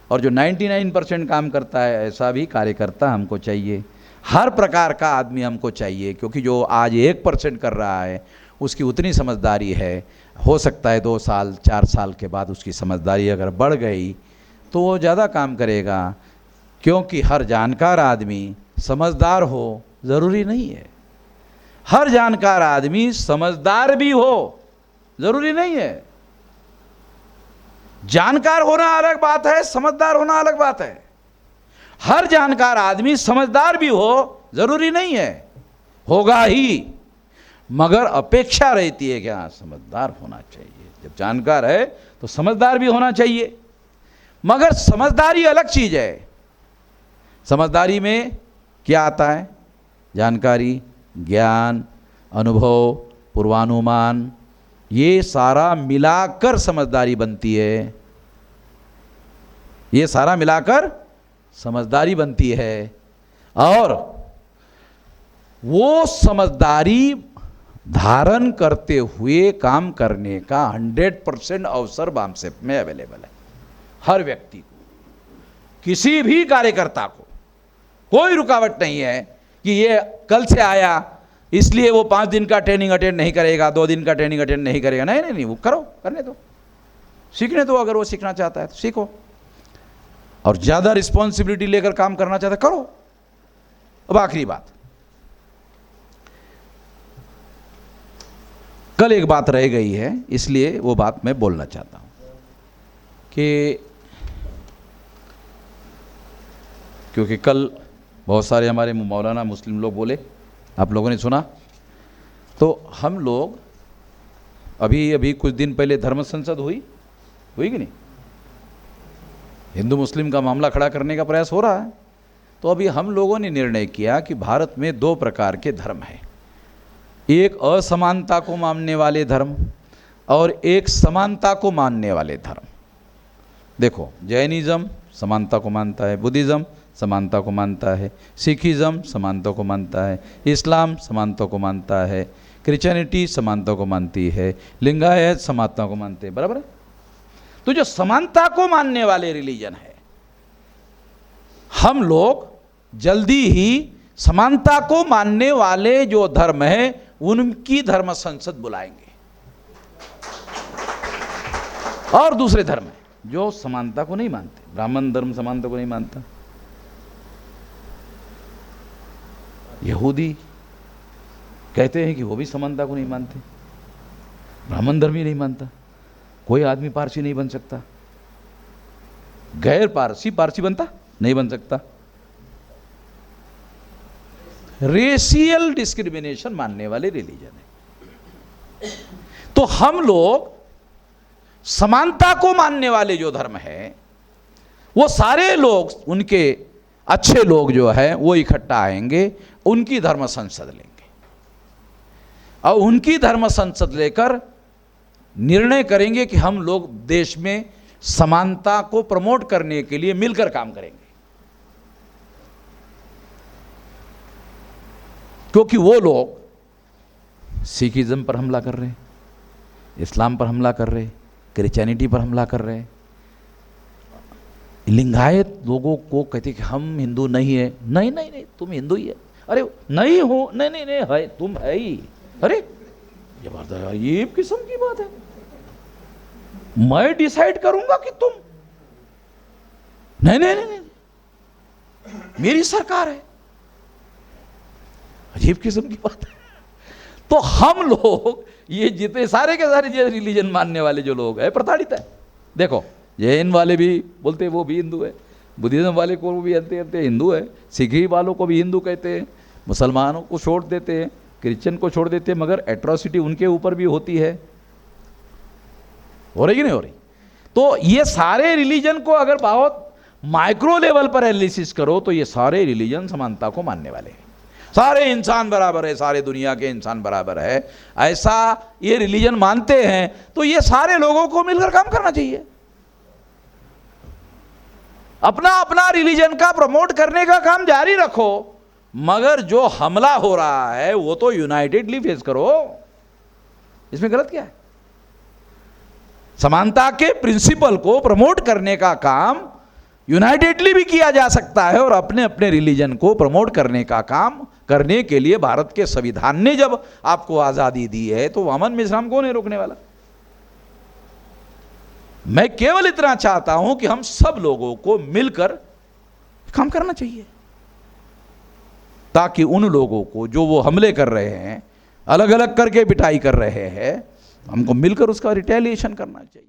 [SPEAKER 1] और जो 99% काम करता है ऐसा भी कार्यकर्ता हमको चाहिए। हर प्रकार का आदमी हमको चाहिए, क्योंकि जो आज 1% कर रहा है उसकी उतनी समझदारी है, हो सकता है 2 साल 4 साल के बाद उसकी समझदारी अगर बढ़ गई तो वो ज़्यादा काम करेगा। क्योंकि हर जानकार आदमी समझदार हो ज़रूरी नहीं है, हर जानकार आदमी समझदार भी हो ज़रूरी नहीं है। जानकार होना अलग बात है, समझदार होना अलग बात है। हर जानकार आदमी समझदार भी हो जरूरी नहीं है, होगा ही, मगर अपेक्षा रहती है कि हाँ समझदार होना चाहिए। जब जानकार है तो समझदार भी होना चाहिए, मगर समझदारी अलग चीज है। समझदारी में क्या आता है? जानकारी, ज्ञान, अनुभव, पूर्वानुमान, ये सारा मिलाकर समझदारी बनती है। ये सारा मिलाकर समझदारी बनती है, और वो समझदारी धारण करते हुए काम करने का 100% अवसर बामसेप में अवेलेबल है हर व्यक्ति को, किसी भी कार्यकर्ता को। कोई रुकावट नहीं है कि ये कल से आया इसलिए वो 5 दिन का ट्रेनिंग अटेंड नहीं करेगा, 2 दिन का ट्रेनिंग अटेंड नहीं करेगा। नहीं नहीं नहीं, वो करो, करने दो, सीखने दो। अगर वो सीखना चाहता है तो सीखो, और ज़्यादा रिस्पॉन्सिबिलिटी लेकर काम करना चाहता है करो। अब आखिरी बात, कल एक बात रह गई है, इसलिए वो बात मैं बोलना चाहता हूं कि क्योंकि कल बहुत सारे हमारे मौलाना मुस्लिम लोग बोले, आप लोगों ने सुना। तो हम लोग अभी कुछ दिन पहले धर्म संसद हुई कि नहीं? हिंदू मुस्लिम का मामला खड़ा करने का प्रयास हो रहा है। तो अभी हम लोगों ने निर्णय किया कि भारत में दो प्रकार के धर्म हैं, एक असमानता को मानने वाले धर्म और एक समानता को मानने वाले धर्म। देखो, जैनिज़्म समानता को मानता है, बुद्धिज़्म समानता को मानता है, सिखिज़्म समानता को मानता है, इस्लाम समानता को मानता है, क्रिश्चियनिटी समानता को मानती है, लिंगायत समानता को मानते हैं, बराबर है। तो जो समानता को मानने वाले रिलीजन है, हम लोग जल्दी ही समानता को मानने वाले जो धर्म है उनकी धर्म संसद बुलाएंगे। और दूसरे धर्म है जो समानता को नहीं मानते, ब्राह्मण धर्म समानता को नहीं मानता, यहूदी कहते हैं कि वो भी समानता को नहीं मानते, ब्राह्मण धर्म ही नहीं मानता, कोई आदमी पारसी नहीं बन सकता, गैर पारसी पारसी बनता नहीं बन सकता। रेशियल डिस्क्रिमिनेशन मानने वाले रिलीजन है। तो हम लोग समानता को मानने वाले जो धर्म है वो सारे लोग, उनके अच्छे लोग जो है वो इकट्ठा आएंगे, उनकी धर्म संसद लेंगे और उनकी धर्म संसद लेकर निर्णय करेंगे कि हम लोग देश में समानता को प्रमोट करने के लिए मिलकर काम करेंगे। क्योंकि वो लोग सिखिज्म पर हमला कर रहे हैं, इस्लाम पर हमला कर रहे हैं, क्रिश्चियनिटी पर हमला कर रहे हैं, लिंगायत लोगों को कहते कि हम हिंदू नहीं है, नहीं नहीं नहीं तुम हिंदू ही है, अरे नहीं हो, नहीं नहीं नहीं है, तुम है ही, अरे जबरदस्त, ये किस्म की बात है, मैं डिसाइड करूंगा कि तुम, नहीं नहीं नहीं, नहीं मेरी सरकार है, अजीब किस्म की बात है। तो हम लोग ये जितने सारे के सारे जो रिलीजन मानने वाले जो लोग हैं प्रताड़ित है। देखो, जैन वाले भी बोलते हैं वो भी हिंदू है, बुद्धिज्म वाले को भी कहते हिंदू है, सिखी वालों को भी हिंदू कहते हैं, मुसलमानों को छोड़ देते हैं, क्रिश्चियन को छोड़ देते हैं, मगर एट्रॉसिटी उनके ऊपर भी होती है, हो रही कि नहीं हो रही। तो ये सारे रिलीजन को अगर बहुत माइक्रो लेवल पर एनालिसिस करो तो ये सारे रिलीजन समानता को मानने वाले हैं, सारे इंसान बराबर है, सारे दुनिया के इंसान बराबर है, ऐसा ये रिलीजन मानते हैं। तो ये सारे लोगों को मिलकर काम करना चाहिए, अपना अपना रिलीजन का प्रमोट करने का काम जारी रखो, मगर जो हमला हो रहा है वो तो यूनाइटेडली फेस करो। इसमें गलत क्या है? समानता के प्रिंसिपल को प्रमोट करने का काम यूनाइटेडली भी किया जा सकता है और अपने अपने रिलीजन को प्रमोट करने का काम करने के लिए भारत के संविधान ने जब आपको आजादी दी है तो अमन मिश्राम कौन है रोकने वाला? मैं केवल इतना चाहता हूं कि हम सब लोगों को मिलकर काम करना चाहिए ताकि उन लोगों को जो वो हमले कर रहे हैं, अलग अलग करके पिटाई कर रहे हैं, हमको मिलकर उसका रिटेलिएशन करना चाहिए।